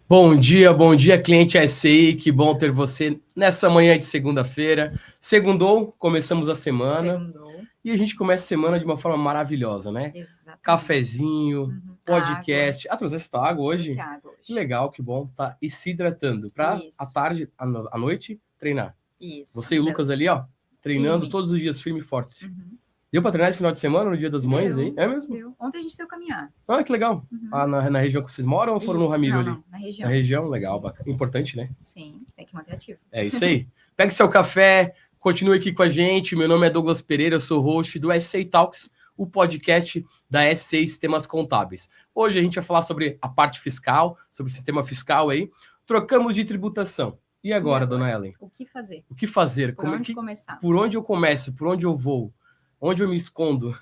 Bom dia, cliente SCI, que bom ter você nessa manhã de segunda-feira. Segundou, começamos a semana. Segundou. E a gente começa a semana de uma forma maravilhosa, né? Exatamente. Cafezinho, podcast. Água. Trouxe água hoje? Trouxe água hoje. Que legal, que bom. Tá e se hidratando para à tarde, à noite, treinar. Isso. Você e o Lucas ali, ó, treinando firme. todos os dias, firme e forte. Deu para treinar esse final de semana, no Dia das Mães aí? É mesmo? Deu. Ontem a gente saiu caminhar. Ah, que legal. Na região que vocês moram ou foram no Ramiro ali? Não, na região. Na região, legal, bacana. Importante, né? Sim, tem que manter ativo. É isso aí. Pegue seu café, continue aqui com a gente. Meu nome é Douglas Pereira, eu sou host do SCI Talks, o podcast da SCI Sistemas Contábeis. Hoje a gente vai falar sobre a parte fiscal, sobre o sistema fiscal aí. Trocamos de tributação. E agora, dona Ellen? O que fazer? O que fazer? Por onde começar? Por onde eu começo? Por onde eu vou? Onde eu me escondo?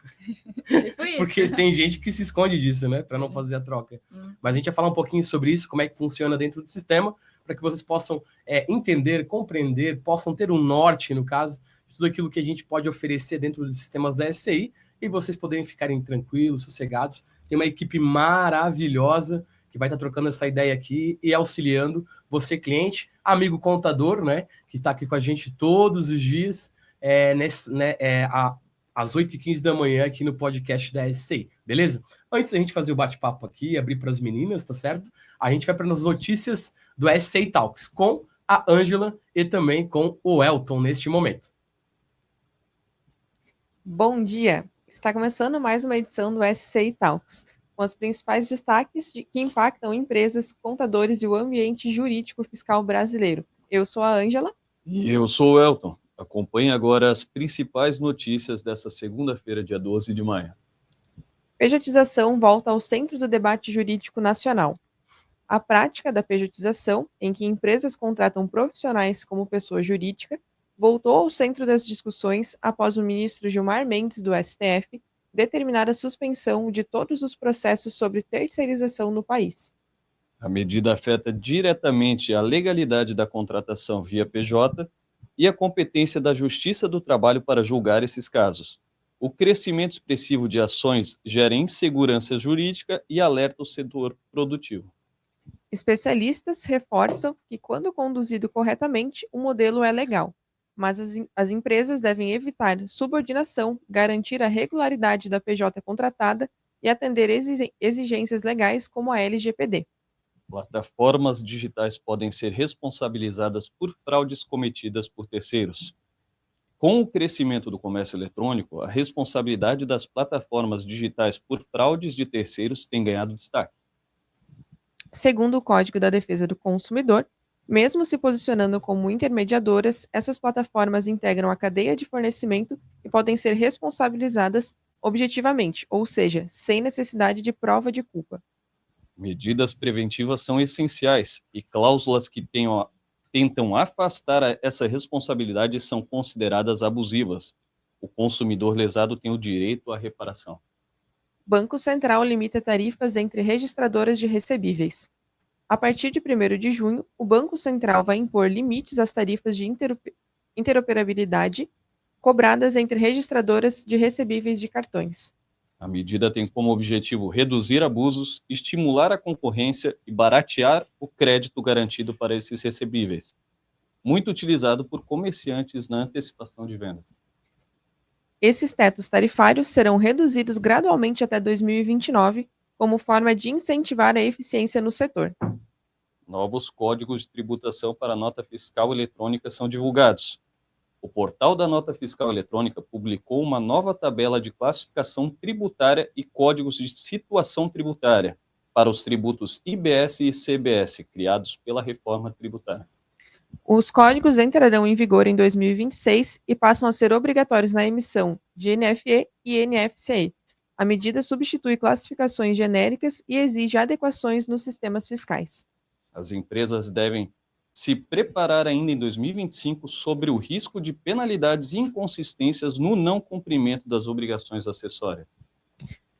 Tipo isso. Porque tem gente que se esconde disso, né? Para não fazer a troca. Mas a gente vai falar um pouquinho sobre isso, como é que funciona dentro do sistema, para que vocês possam entender, compreender, possam ter um norte, no caso, de tudo aquilo que a gente pode oferecer dentro dos sistemas da SCI e vocês poderem ficarem tranquilos, sossegados. Tem uma equipe maravilhosa que vai estar trocando essa ideia aqui e auxiliando você, cliente, amigo contador, né? Que está aqui com a gente todos os dias, às 8h15 da manhã aqui no podcast da SCI, beleza? Antes da gente fazer o bate-papo aqui, abrir para as meninas, tá certo? A gente vai para as notícias do SCI Talks com a Ângela e também com o Elton neste momento. Bom dia! Está começando mais uma edição do SCI Talks, com os principais destaques que impactam empresas, contadores e o ambiente jurídico fiscal brasileiro. Eu sou a Ângela. E eu sou o Elton. Acompanhe agora as principais notícias desta segunda-feira, dia 12 de maio. Pejotização volta ao centro do debate jurídico nacional. A prática da pejotização, em que empresas contratam profissionais como pessoa jurídica, voltou ao centro das discussões após o ministro Gilmar Mendes, do STF, determinar a suspensão de todos os processos sobre terceirização no país. A medida afeta diretamente a legalidade da contratação via PJ e a competência da Justiça do Trabalho para julgar esses casos. O crescimento expressivo de ações gera insegurança jurídica e alerta o setor produtivo. Especialistas reforçam que, quando conduzido corretamente, o modelo é legal, mas as empresas devem evitar subordinação, garantir a regularidade da PJ contratada e atender exigências legais como a LGPD. Plataformas digitais podem ser responsabilizadas por fraudes cometidas por terceiros. Com o crescimento do comércio eletrônico, a responsabilidade das plataformas digitais por fraudes de terceiros tem ganhado destaque. Segundo o Código da Defesa do Consumidor, mesmo se posicionando como intermediadoras, essas plataformas integram a cadeia de fornecimento e podem ser responsabilizadas objetivamente, ou seja, sem necessidade de prova de culpa. Medidas preventivas são essenciais e cláusulas que tentam afastar essa responsabilidade são consideradas abusivas. O consumidor lesado tem o direito à reparação. Banco Central limita tarifas entre registradoras de recebíveis. A partir de 1º de junho, o Banco Central vai impor limites às tarifas de interoperabilidade cobradas entre registradoras de recebíveis de cartões. A medida tem como objetivo reduzir abusos, estimular a concorrência e baratear o crédito garantido para esses recebíveis, muito utilizado por comerciantes na antecipação de vendas. Esses tetos tarifários serão reduzidos gradualmente até 2029, como forma de incentivar a eficiência no setor. Novos códigos de tributação para a nota fiscal eletrônica são divulgados. O portal da Nota Fiscal Eletrônica publicou uma nova tabela de classificação tributária e códigos de situação tributária para os tributos IBS e CBS, criados pela reforma tributária. Os códigos entrarão em vigor em 2026 e passam a ser obrigatórios na emissão de NFE e NFCE. A medida substitui classificações genéricas e exige adequações nos sistemas fiscais. As empresas devem se preparar ainda em 2025 sobre o risco de penalidades e inconsistências no não cumprimento das obrigações acessórias.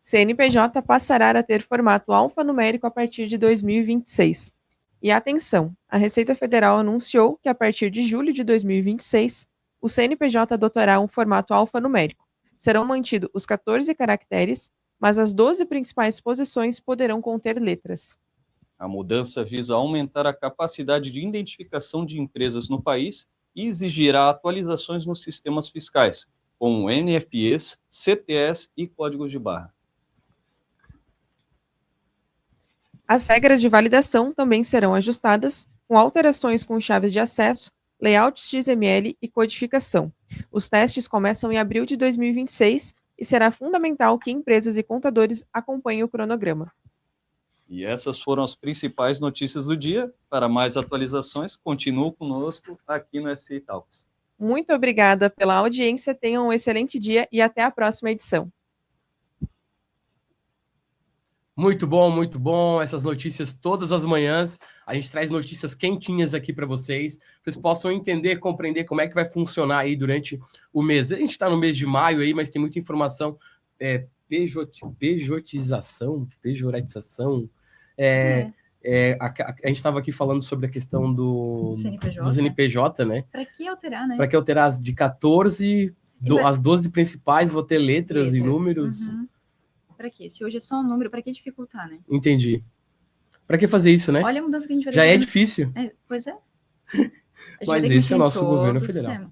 CNPJ passará a ter formato alfanumérico a partir de 2026. E atenção, a Receita Federal anunciou que a partir de julho de 2026, o CNPJ adotará um formato alfanumérico. Serão mantidos os 14 caracteres, mas as 12 principais posições poderão conter letras. A mudança visa aumentar a capacidade de identificação de empresas no país e exigirá atualizações nos sistemas fiscais, como NFEs, CTS e códigos de barra. As regras de validação também serão ajustadas, com alterações com chaves de acesso, layouts XML e codificação. Os testes começam em abril de 2026 e será fundamental que empresas e contadores acompanhem o cronograma. E essas foram as principais notícias do dia. Para mais atualizações, continue conosco aqui no SCI Talks. Muito obrigada pela audiência, tenham um excelente dia e até a próxima edição. Muito bom. Essas notícias todas as manhãs. A gente traz notícias quentinhas aqui para vocês possam entender, compreender como é que vai funcionar aí durante o mês. A gente está no mês de maio aí, mas tem muita informação. Pejoratização. A gente estava aqui falando sobre a questão do CNPJ, né? Para que alterar, né? Para que alterar de 14, as 12 principais, vou ter letras e números. Uhum. Para quê? Se hoje é só um número, para que dificultar, né? Entendi. Para que fazer isso, né? Olha a mudança que a gente vai Já é difícil. Pois é. Mas esse é o nosso governo federal.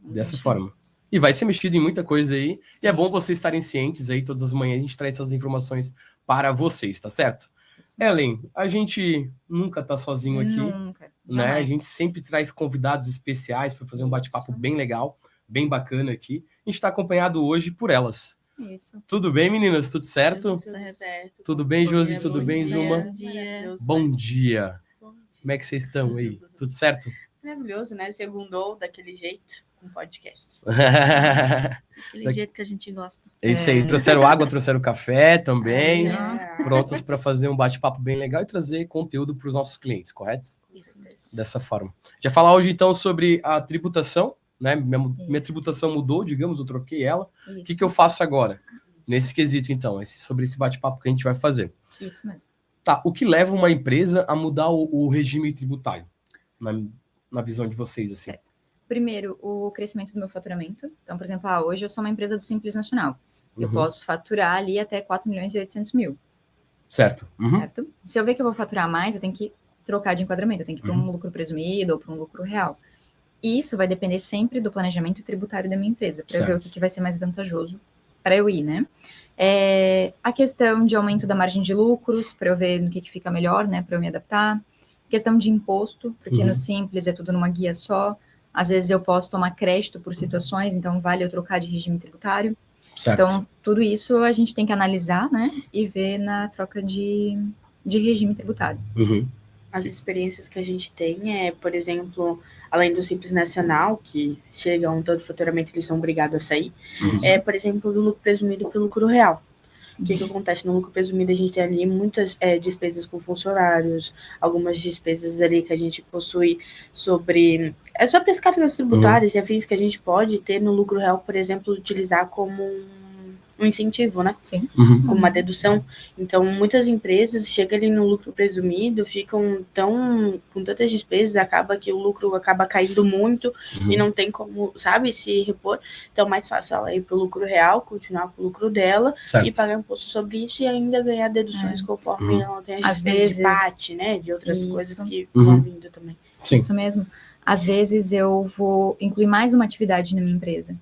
Dessa forma. E vai ser mexido em muita coisa aí. Sim. E é bom vocês estarem cientes aí, todas as manhãs a gente traz essas informações para vocês, tá certo? Ellen, a gente nunca tá sozinho aqui. Nunca. Né? A gente sempre traz convidados especiais para fazer um bate-papo bem legal, bem bacana aqui. A gente está acompanhado hoje por elas. Isso. Tudo bem, meninas? Tudo certo? Tudo certo. Tudo bem, Josi? Tudo Bom bem, dia. Zuma? Bom dia. Bom dia. Como é que vocês estão aí? Tudo certo? Maravilhoso, né? Segundou daquele jeito, com podcast. É Daquele jeito que a gente gosta. isso aí. Trouxeram água, trouxeram café também. É. Prontos para fazer um bate-papo bem legal e trazer conteúdo para os nossos clientes, correto? Isso mesmo. Dessa forma. Já falar hoje, então, sobre a tributação, né? Minha tributação mudou, digamos, eu troquei ela. O que eu faço agora? Nesse quesito, então, sobre esse bate-papo que a gente vai fazer. Isso mesmo. Tá, o que leva uma empresa a mudar o regime tributário? Na visão de vocês, assim. Certo. Primeiro, o crescimento do meu faturamento. Então, por exemplo, hoje eu sou uma empresa do Simples Nacional. Eu posso faturar ali até 4.800.000. Certo. Certo? Se eu ver que eu vou faturar mais, eu tenho que trocar de enquadramento. Eu tenho que ir para um lucro presumido ou para um lucro real. E isso vai depender sempre do planejamento tributário da minha empresa, para ver o que vai ser mais vantajoso para eu ir, né? A questão de aumento da margem de lucros, para eu ver no que fica melhor, né? Para eu me adaptar. Questão de imposto, porque no Simples é tudo numa guia só. Às vezes eu posso tomar crédito por situações, então vale eu trocar de regime tributário. Certo. Então, tudo isso a gente tem que analisar, né? E ver na troca de regime tributário. As experiências que a gente tem por exemplo, além do Simples Nacional, que chegam todo faturamento, eles são obrigados a sair, por exemplo, do lucro presumido para o lucro real. O que acontece no lucro presumido? A gente tem ali muitas despesas com funcionários, algumas despesas ali que a gente possui sobre as cargas tributárias e afins que a gente pode ter no lucro real, por exemplo, utilizar como um incentivo, né? Sim. Como uma dedução. Então, muitas empresas chegam ali no lucro presumido, ficam com tantas despesas, acaba que o lucro acaba caindo muito e não tem como, sabe, se repor. Então, mais fácil ela ir para o lucro real, continuar com o lucro dela e pagar imposto sobre isso e ainda ganhar deduções conforme ela tem as despesas de PAT, né? De outras coisas que vão vindo também. Sim. Isso mesmo. Às vezes eu vou incluir mais uma atividade na minha empresa.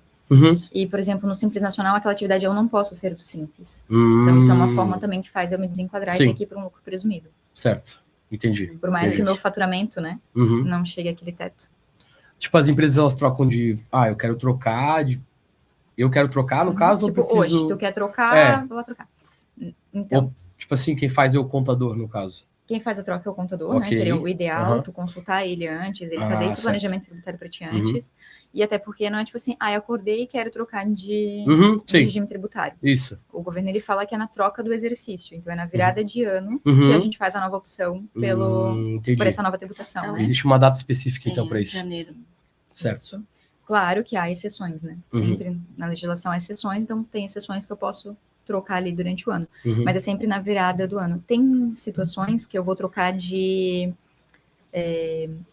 E, por exemplo, no Simples Nacional, aquela atividade eu não posso ser do Simples. Então, isso é uma forma também que faz eu me desenquadrar e ter que ir para um lucro presumido. Certo, entendi. Por mais que o meu faturamento, né, não chegue àquele teto. Tipo, as empresas, elas trocam eu quero trocar, no caso, tipo, ou preciso... hoje, tu quer trocar, vou trocar. Então... Ou, tipo assim, quem faz é o contador, no caso. Quem faz a troca é o contador, né? Seria o ideal, tu consultar ele antes, ele fazer esse planejamento tributário para ti antes. E até porque não é tipo assim, eu acordei e quero trocar de regime tributário. Isso. O governo, ele fala que é na troca do exercício. Então, é na virada de ano que a gente faz a nova opção por essa nova tributação, né? Existe uma data específica, então, para isso. Janeiro. Certo. Isso. Claro que há exceções, né? Sempre na legislação há exceções, então tem exceções que eu posso trocar ali durante o ano. Mas é sempre na virada do ano. Tem situações que eu vou trocar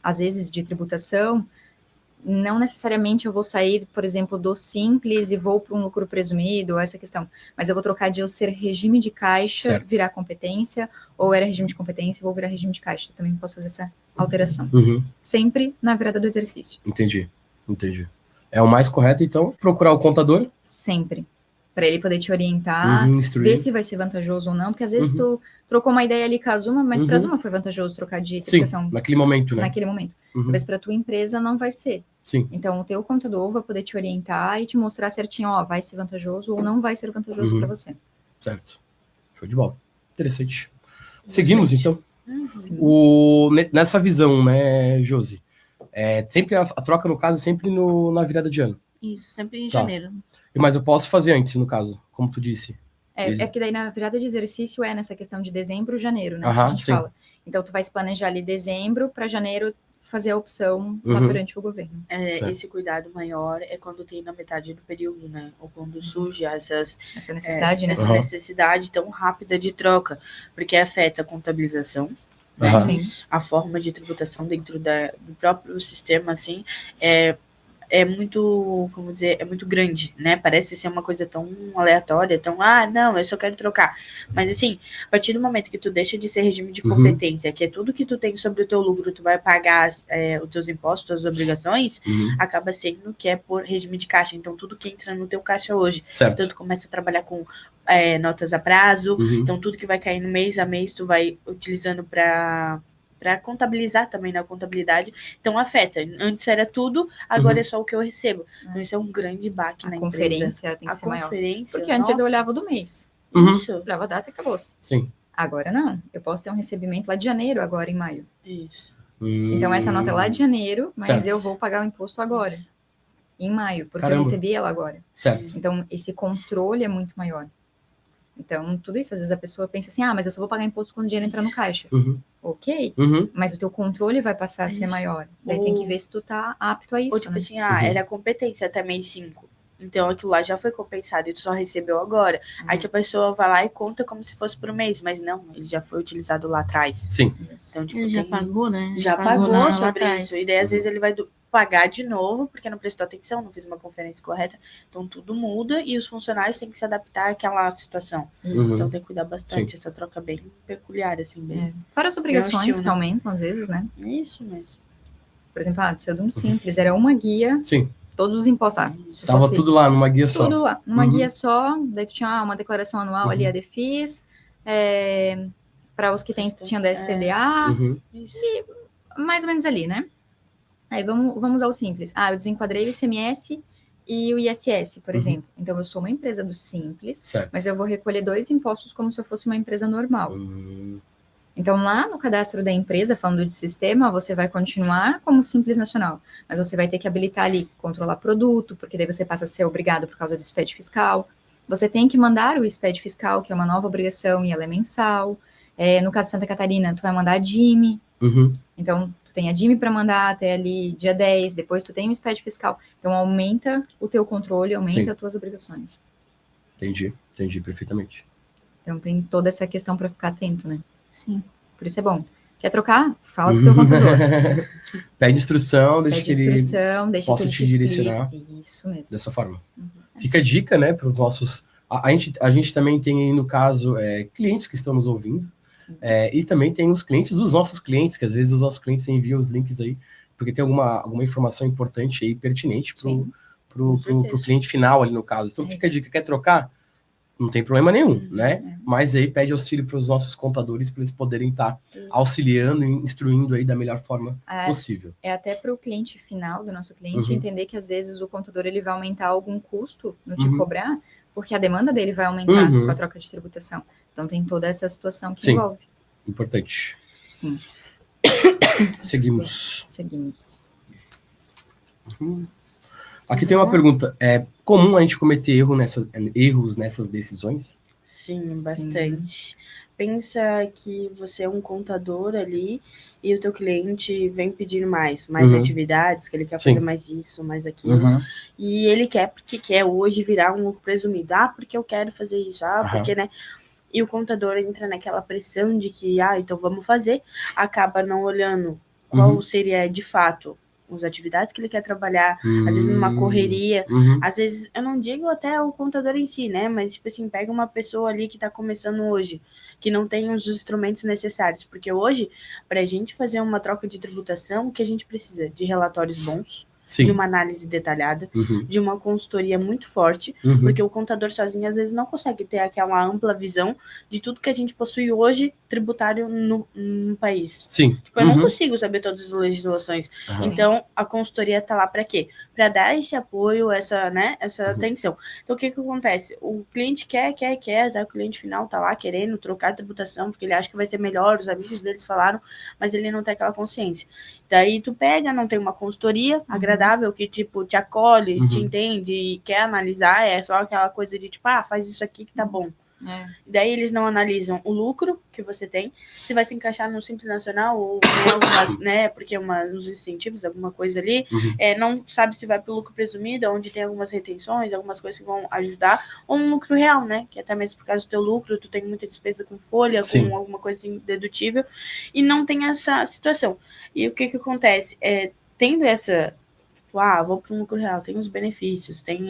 às vezes, de tributação não necessariamente eu vou sair, por exemplo, do simples e vou para um lucro presumido, ou essa questão, mas eu vou trocar de eu ser regime de caixa, Certo. virar competência, ou era regime de competência e vou virar regime de caixa. Eu também posso fazer essa alteração. Sempre na virada do exercício. Entendi. É o mais correto, então, procurar o contador. Sempre. Para ele poder te orientar, Instruir. ver se vai ser vantajoso ou não, porque às vezes tu trocou uma ideia ali com a Zuma, mas para a Zuma foi vantajoso trocar de tributação. Sim, naquele momento, né? Naquele momento. Talvez para a tua empresa não vai ser. Sim. Então, o teu contador vai poder te orientar e te mostrar certinho, ó, vai ser vantajoso ou não vai ser vantajoso para você. Certo. Show de bola. Interessante. Seguimos, então. Nessa visão, né, Josi? Sempre a troca, no caso, sempre na virada de ano. Isso, sempre em janeiro. Mas eu posso fazer antes, no caso, como tu disse. É que daí na virada de exercício nessa questão de dezembro, janeiro, né? Aham, a gente fala. Então, tu vai se planejar ali dezembro para janeiro fazer a opção lá durante o governo. Esse cuidado maior é quando tem na metade do período, né? Ou quando surge essa necessidade, né? Essa necessidade tão rápida de troca, porque afeta a contabilização, né? A forma de tributação dentro do próprio sistema, assim, é muito, como dizer, é muito grande, né? Parece ser uma coisa tão aleatória, tão, não, eu só quero trocar. Mas, assim, a partir do momento que tu deixa de ser regime de competência, que é tudo que tu tem sobre o teu lucro, tu vai pagar os teus impostos, as obrigações, acaba sendo que é por regime de caixa. Então, tudo que entra no teu caixa hoje. Certo. Então, tu começa a trabalhar com notas a prazo. Então, tudo que vai cair no mês a mês, tu vai utilizando para contabilizar também na contabilidade, então afeta. Antes era tudo, agora é só o que eu recebo. Então isso é um grande baque na empresa. A conferência tem que ser maior. Porque nossa. antes eu olhava do mês. Isso. Olhava a data e acabou-se. Sim. Agora não. Eu posso ter um recebimento lá de janeiro, agora em maio. Isso. Então essa nota é lá de janeiro, mas certo. eu vou pagar o imposto agora. Em maio, porque Caramba. eu recebi ela agora. Certo. Então esse controle é muito maior. Então, tudo isso, às vezes a pessoa pensa assim, mas eu só vou pagar imposto quando o dinheiro entrar no caixa. Ok, mas o teu controle vai passar a ser maior. Daí tem que ver se tu tá apto a isso, ou tipo né? assim, era competência até mês 5. Então, aquilo lá já foi compensado e tu só recebeu agora. Aí a pessoa vai lá e conta como se fosse por mês, mas não, ele já foi utilizado lá atrás. Sim. Então, tipo, ele já pagou, né? Já pagou sobre isso. E daí, às vezes, ele vai pagar de novo, porque não prestou atenção, não fez uma conferência correta. Então, tudo muda e os funcionários têm que se adaptar àquela situação. Então, tem que cuidar bastante. Essa troca bem peculiar, assim, bem... Fora as obrigações que aumentam, às vezes, né? Isso mesmo. Por exemplo, do seu de um simples, era uma guia... Sim. Todos os impostos. Estava tudo lá, numa guia só. Tudo lá, numa guia só. Daí tu tinha uma declaração anual ali, a DFIS, para os que tinham da STDA, e mais ou menos ali, né? Aí vamos ao simples. Eu desenquadrei o ICMS e o ISS, por exemplo. Então, eu sou uma empresa do simples, certo. mas eu vou recolher 2 impostos como se eu fosse uma empresa normal. Então, lá no cadastro da empresa, falando de sistema, você vai continuar como Simples Nacional, mas você vai ter que habilitar ali, controlar produto, porque daí você passa a ser obrigado por causa do SPED fiscal. Você tem que mandar o SPED fiscal, que é uma nova obrigação, e ela é mensal. No caso de Santa Catarina, tu vai mandar a DIME. Então, tu tem a DIME para mandar até ali dia 10, depois tu tem o SPED fiscal. Então, aumenta o teu controle, aumenta as tuas obrigações. Entendi perfeitamente. Então, tem toda essa questão para ficar atento, né? Sim. Por isso é bom. Quer trocar? Fala com o teu contador. Pede instrução, deixa que ele possa te direcionar. Isso mesmo. Dessa forma. Fica a dica, né, para os nossos... A gente também tem aí, no caso, clientes que estão nos ouvindo. E também tem os clientes dos nossos clientes, que às vezes os nossos clientes enviam os links aí, porque tem alguma informação importante aí, pertinente pro cliente final ali, no caso. Então fica a dica, quer trocar? Não tem problema nenhum, né? Mas aí pede auxílio para os nossos contadores para eles poderem estar auxiliando e instruindo aí da melhor forma possível. É até para o cliente final do nosso cliente entender que às vezes o contador ele vai aumentar algum custo no te cobrar, porque a demanda dele vai aumentar com a troca de tributação. Então tem toda essa situação que envolve. Importante. Sim. Seguimos. Aqui tem uma pergunta. É comum a gente cometer erros nessas decisões? Sim, bastante. Pensa que você é um contador ali e o teu cliente vem pedir mais atividades, que ele quer fazer mais isso, mais aquilo. E ele quer porque quer hoje virar um lucro presumido. Porque eu quero fazer isso. Porque, né? E o contador entra naquela pressão de que, então vamos fazer. Acaba não olhando qual seria, de fato, as atividades que ele quer trabalhar, às vezes numa correria, às vezes, eu não digo até o contador em si, né, mas, tipo assim, pega uma pessoa ali que tá começando hoje, que não tem os instrumentos necessários, porque hoje, pra gente fazer uma troca de tributação, o que a gente precisa? De relatórios bons, Sim. de uma análise detalhada, de uma consultoria muito forte, porque o contador sozinho às vezes não consegue ter aquela ampla visão de tudo que a gente possui hoje tributário no país. Sim. Tipo, eu não consigo saber todas as legislações. Então, a consultoria tá lá para quê? Para dar esse apoio, essa atenção. Então, o que acontece? O cliente quer, tá? O cliente final tá lá querendo trocar a tributação, porque ele acha que vai ser melhor, os amigos deles falaram, mas ele não tem aquela consciência. Daí, tu pega, não tem uma consultoria agradável, que, tipo, te acolhe, te entende e quer analisar, é só aquela coisa de, tipo, faz isso aqui que tá bom. Daí eles não analisam o lucro que você tem, se vai se encaixar no Simples Nacional ou em algumas, né, porque uns incentivos, alguma coisa ali, não sabe se vai pro lucro presumido, onde tem algumas retenções, algumas coisas que vão ajudar, ou um lucro real, né, que até mesmo por causa do teu lucro, tu tem muita despesa com folha, com alguma coisa dedutível, e não tem essa situação. E o que acontece? Tendo essa... vou para um lucro real, tem os benefícios, tem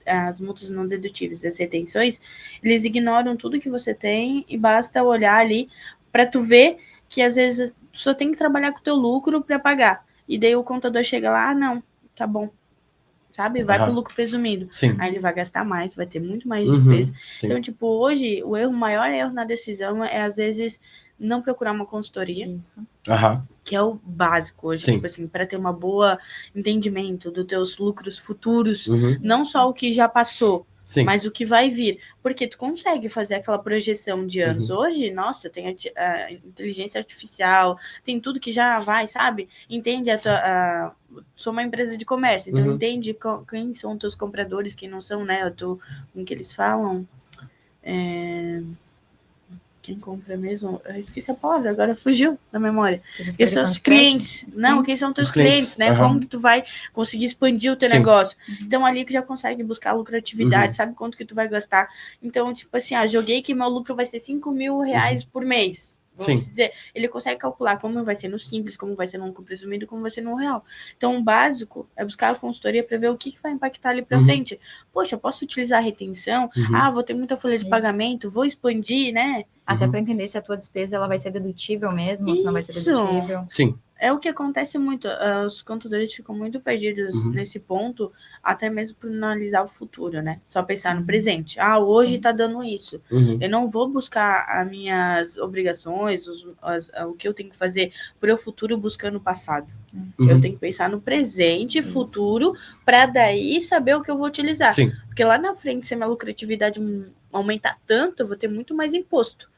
as multas não dedutíveis, as retenções, eles ignoram tudo que você tem e basta olhar ali para tu ver que às vezes tu só tem que trabalhar com o teu lucro para pagar. E daí o contador chega lá, não, tá bom, sabe? Vai pro lucro presumido. Sim. Aí ele vai gastar mais, vai ter muito mais despesa. Então, tipo, hoje, o maior erro na decisão é, às vezes, não procurar uma consultoria. Isso. Que é o básico hoje, tipo assim, para ter uma boa entendimento dos teus lucros futuros, não só o que já passou, mas o que vai vir, porque tu consegue fazer aquela projeção de anos. Hoje, nossa, tem a inteligência artificial, tem tudo que já vai, sabe? Entende sou uma empresa de comércio, então entende quem são teus compradores, quem não são, né? Como que eles falam? Quem compra mesmo? Eu esqueci a palavra, agora fugiu da memória. Quem são os clientes? Não, quem são teus clientes, né? Como que tu vai conseguir expandir o teu negócio? Então, ali que já consegue buscar lucratividade, sabe quanto que tu vai gastar. Então, tipo assim, joguei que meu lucro vai ser R$5.000 por mês. Vamos dizer, ele consegue calcular como vai ser no Simples, como vai ser no lucro presumido, como vai ser no real. Então, o básico é buscar a consultoria para ver o que vai impactar ali para frente. Poxa, posso utilizar a retenção? Vou ter muita folha de pagamento, vou expandir, né? Até para entender se a tua despesa ela vai ser dedutível mesmo, ou se não vai ser dedutível. Sim. É o que acontece muito. Os contadores ficam muito perdidos nesse ponto, até mesmo por não analisar o futuro, né? Só pensar no presente. Hoje tá dando isso. Eu não vou buscar as minhas obrigações, o que eu tenho que fazer para o futuro buscando o passado. Eu tenho que pensar no presente e futuro para daí saber o que eu vou utilizar. Porque lá na frente, se a minha lucratividade aumentar tanto, eu vou ter muito mais imposto.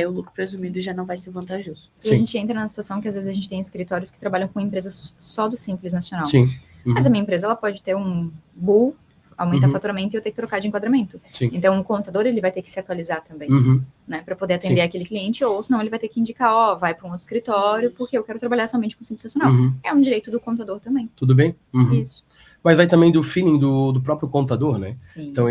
O lucro presumido já não vai ser vantajoso. E a gente entra na situação que às vezes a gente tem escritórios que trabalham com empresas só do Simples Nacional. Mas a minha empresa ela pode ter um bull, aumentar o faturamento e eu ter que trocar de enquadramento. Então o contador ele vai ter que se atualizar também, né, para poder atender aquele cliente, ou senão ele vai ter que indicar, vai para um outro escritório, porque eu quero trabalhar somente com Simples Nacional. É um direito do contador também. Tudo bem? Isso. Mas vai também do feeling do próprio contador, né? Sim. Então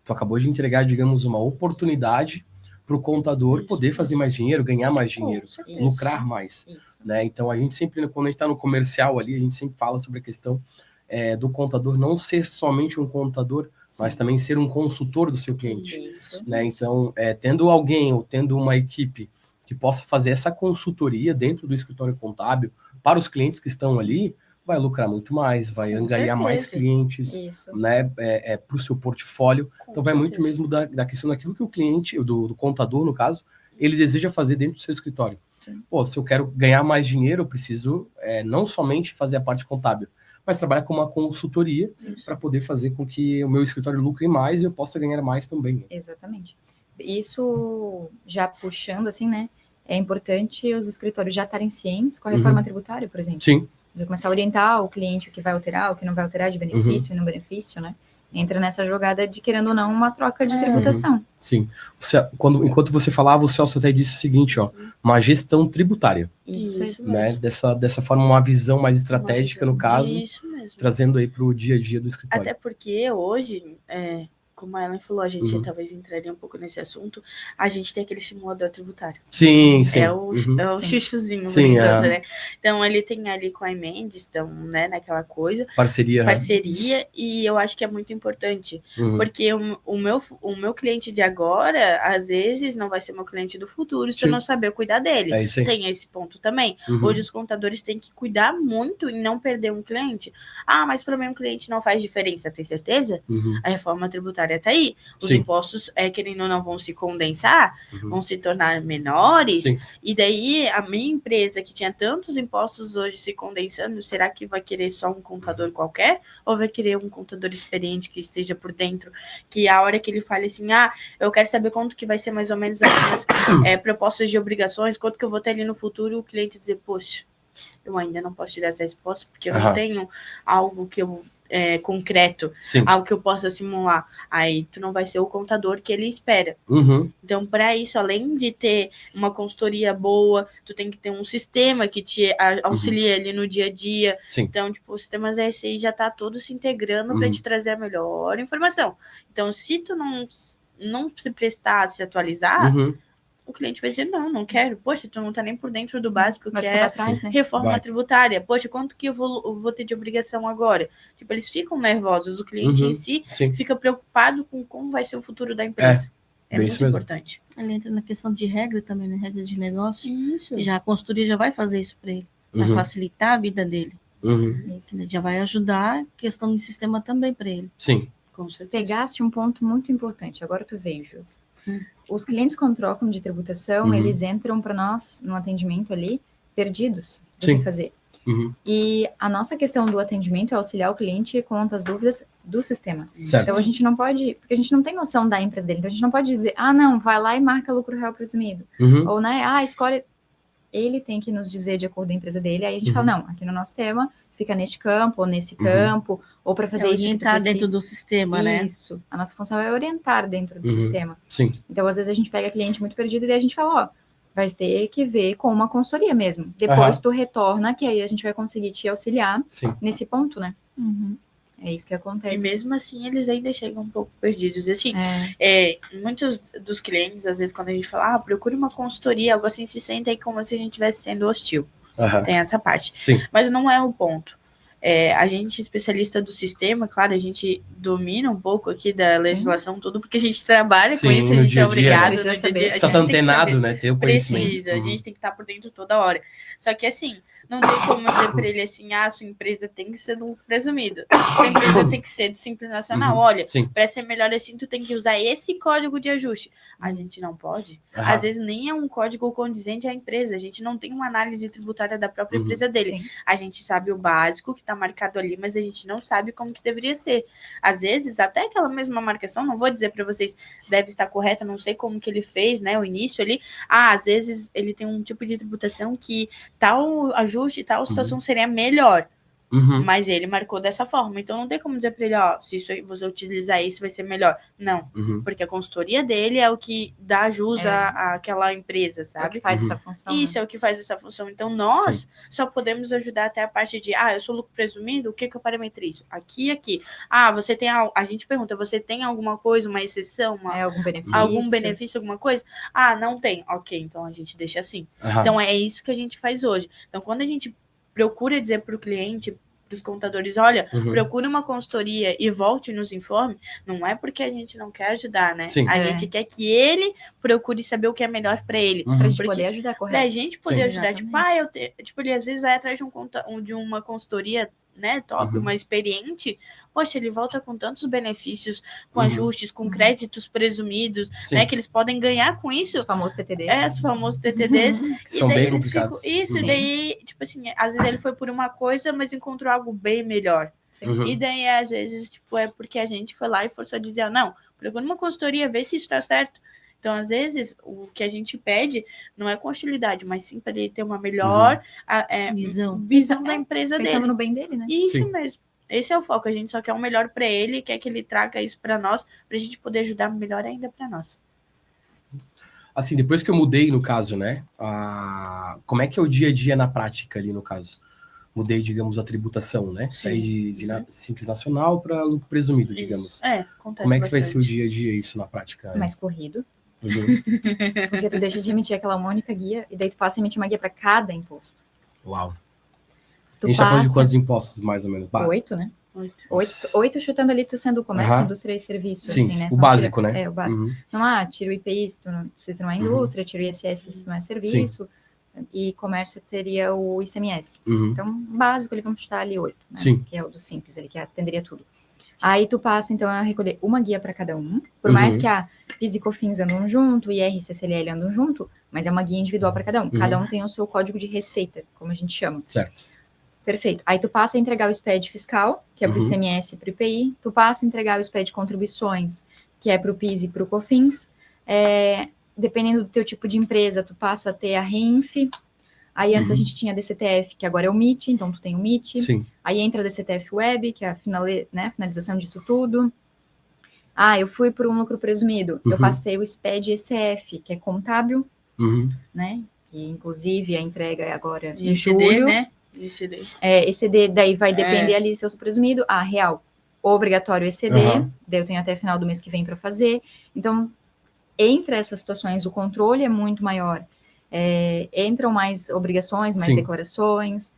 tu acabou de entregar, digamos, uma oportunidade para o contador poder fazer mais dinheiro, ganhar mais dinheiro, lucrar mais, né? Então a gente sempre, quando a gente está no comercial ali, a gente sempre fala sobre a questão do contador não ser somente um contador, mas também ser um consultor do seu cliente, né? Então, tendo alguém ou tendo uma equipe que possa fazer essa consultoria dentro do escritório contábil para os clientes que estão ali, vai lucrar muito mais, vai angariar mais clientes, né, para o seu portfólio. Então vai muito mesmo da questão daquilo que o cliente, do contador, no caso, ele deseja fazer dentro do seu escritório. Se eu quero ganhar mais dinheiro, eu preciso não somente fazer a parte contábil, mas trabalhar com uma consultoria para poder fazer com que o meu escritório lucre mais e eu possa ganhar mais também. Exatamente. Isso, já puxando assim, né, é importante os escritórios já estarem cientes com a reforma tributária, por exemplo. Já começar a orientar o cliente o que vai alterar, o que não vai alterar de benefício e não benefício, né? Entra nessa jogada de, querendo ou não, uma troca de tributação. Sim. Enquanto você falava, o Celso até disse o seguinte, uma gestão tributária. Isso né? Dessa forma, uma visão mais estratégica, no caso, trazendo aí para o dia a dia do escritório. Até porque hoje, como a Ellen falou, a gente Uhum. talvez entraria um pouco nesse assunto, a gente tem aquele simulador tributário. Sim, sim. É o Sim. chuchuzinho, por Sim, enquanto, é. né? Então, ele tem ali com a Emendes, então, né, naquela coisa, Parceria. parceria, e eu acho que é muito importante, Uhum. porque o meu cliente de agora, às vezes, não vai ser meu cliente do futuro se eu Sim. não saber cuidar dele. É isso aí. Tem esse ponto também. Uhum. Hoje, os contadores têm que cuidar muito em não perder um cliente. Ah, mas para mim um cliente não faz diferença, tem certeza? Uhum. A reforma tributária está aí. Os Sim. impostos, querendo ou não, vão se condensar, Uhum. vão se tornar menores, Sim. e daí a minha empresa, que tinha tantos impostos hoje se condensando, será que vai querer só um contador qualquer? Ou vai querer um contador experiente que esteja por dentro, que a hora que ele fale assim, eu quero saber quanto que vai ser mais ou menos as minhas propostas de obrigações, quanto que eu vou ter ali no futuro, o cliente dizer, poxa, eu ainda não posso tirar essa resposta, porque eu não tenho algo que eu concreto, Sim. algo que eu possa simular. Aí tu não vai ser o contador que ele espera. Uhum. Então, para isso, além de ter uma consultoria boa, tu tem que ter um sistema que te auxilie ali no dia a dia. Sim. Então, tipo, o sistema da SI já tá todo se integrando para te trazer a melhor informação. Então, se tu não se prestar a se atualizar, o cliente vai dizer, não quero. Poxa, tu não tá nem por dentro do básico, Vai que ficar é pra trás, né? reforma tributária. Poxa, quanto que eu vou ter de obrigação agora? Tipo, eles ficam nervosos. O cliente em si Sim. fica preocupado com como vai ser o futuro da empresa. É bem muito isso mesmo. importante. Ele entra na questão de regra também, né? Regra de negócio. Isso. Já a consultoria já vai fazer isso para ele. Vai facilitar a vida dele. Isso. Ele já vai ajudar a questão de sistema também para ele. Sim. Com certeza. Pegaste um ponto muito importante. Agora tu veio, Jus. Os clientes, quando trocam de tributação, eles entram para nós, no atendimento ali, perdidos do que fazer. E a nossa questão do atendimento é auxiliar o cliente com as dúvidas do sistema. Certo. Então, a gente não pode... Porque a gente não tem noção da empresa dele. Então, a gente não pode dizer, não, vai lá e marca lucro real presumido. Ou, né, escolhe... Ele tem que nos dizer de acordo com a empresa dele. Aí a gente fala, não, aqui no nosso tema, fica neste campo, ou nesse campo, ou para fazer isso que tu orientar precisa. dentro do sistema, né? Isso. A nossa função é orientar dentro do sistema. Sim. Então, às vezes, a gente pega cliente muito perdido e daí a gente fala, vai ter que ver com uma consultoria mesmo. Depois tu retorna, que aí a gente vai conseguir te auxiliar nesse ponto, né? É isso que acontece. E mesmo assim, eles ainda chegam um pouco perdidos. E assim, muitos dos clientes, às vezes, quando a gente fala, procure uma consultoria, algo assim, se sentem como se a gente estivesse sendo hostil. Tem essa parte. Sim. Mas não é o ponto. A gente, especialista do sistema, claro, a gente domina um pouco aqui da legislação, tudo, porque a gente trabalha com isso, a gente é obrigado no dia a dia. Você tá antenado, né? Ter o conhecimento. Precisa, a gente tem que estar por dentro toda hora. Só que assim, não tem como eu dizer para ele assim, sua empresa tem que ser do presumido. Sua empresa tem que ser do Simples Nacional. Olha, para ser melhor assim, tu tem que usar esse código de ajuste. A gente não pode. Às vezes nem é um código condizente à empresa. A gente não tem uma análise tributária da própria empresa dele. A gente sabe o básico que está marcado ali, mas a gente não sabe como que deveria ser. Às vezes, até aquela mesma marcação, não vou dizer para vocês, deve estar correta, não sei como que ele fez, né, o início ali. Às vezes ele tem um tipo de tributação que tal ajuste, tal situação seria melhor. Mas ele marcou dessa forma. Então não tem como dizer para ele, se você utilizar isso vai ser melhor. Não, porque a consultoria dele é o que dá jus àquela empresa, sabe? É o que faz essa função. Isso, é o que faz essa função. Então nós só podemos ajudar até a parte de, eu sou lucro presumido, o que eu parametrizo? Aqui e aqui. Você tem, a gente pergunta, você tem alguma coisa, uma exceção? Algum benefício, alguma coisa? Não tem. Ok, então a gente deixa assim. Então é isso que a gente faz hoje. Então quando a gente procura dizer para o cliente, para os contadores, olha, procure uma consultoria e volte e nos informe, não é porque a gente não quer ajudar, né? A gente quer que ele procure saber o que é melhor para ele. Pra gente poder ajudar, correto? Pra gente poder ajudar. Tipo, ele às vezes vai atrás de uma consultoria, né, top, uma experiente, poxa, ele volta com tantos benefícios, com ajustes, com créditos presumidos, né, que eles podem ganhar com isso. Os famosos TTDs. Os famosos TTDs. Que são bem complicados. E daí, tipo assim, às vezes ele foi por uma coisa, mas encontrou algo bem melhor. E daí, às vezes, tipo, é porque a gente foi lá e forçou a dizer, não, procura uma consultoria, vê se isso tá certo. Então, às vezes, o que a gente pede não é com hostilidade, mas sim para ele ter uma melhor visão da empresa dele. Pensando no bem dele, né? Isso mesmo. Esse é o foco. A gente só quer o melhor para ele, quer que ele traga isso para nós, para a gente poder ajudar melhor ainda para nós. Assim, depois que eu mudei, no caso, né? Como é que é o dia a dia na prática ali, no caso? mudei, digamos, a tributação, né? Saí de Simples Nacional para lucro presumido, digamos. Acontece Como é que vai ser o bastante. dia a dia isso na prática? Mais corrido. Uhum. Porque tu deixa de emitir aquela única guia e daí tu passa a emitir uma guia para cada imposto. Uau. Tu A gente tá falando de quantos impostos, mais ou menos? 8, né? 8. 8 chutando ali, tu sendo comércio, indústria e serviço, Sim, assim, né? o básico, né? É, o básico. Uhum. Então, tira o IPI se tu não é indústria, tira o ISS se tu não é serviço, e comércio teria o ICMS. Uhum. Então, básico, ali vamos chutar ali 8, né? Sim. Que é o do simples, ali, que atenderia tudo. Aí tu passa, então, a recolher uma guia para cada um, por mais que a PIS e COFINS andam junto, e IR e CCLL andam junto, mas é uma guia individual para cada um. Cada um tem o seu código de receita, como a gente chama. Certo. Perfeito. Aí tu passa a entregar o SPED fiscal, que é para o ICMS e para o IPI. Tu passa a entregar o SPED contribuições, que é para o PIS e para o COFINS. Dependendo do teu tipo de empresa, tu passa a ter a REINF. Aí antes a gente tinha a DCTF, que agora é o MIT, então tu tem o MIT. Sim. Aí entra a DCTF Web, que é a finalização disso tudo. Eu fui por um lucro presumido. Eu passei o SPED ECF, que é contábil, né? Que inclusive a entrega é agora em julho. Né? ECD daí vai depender ali se eu sou presumido. Real, obrigatório ECD, daí eu tenho até final do mês que vem para fazer. Então, entre essas situações, o controle é muito maior. Entram mais obrigações, mais declarações.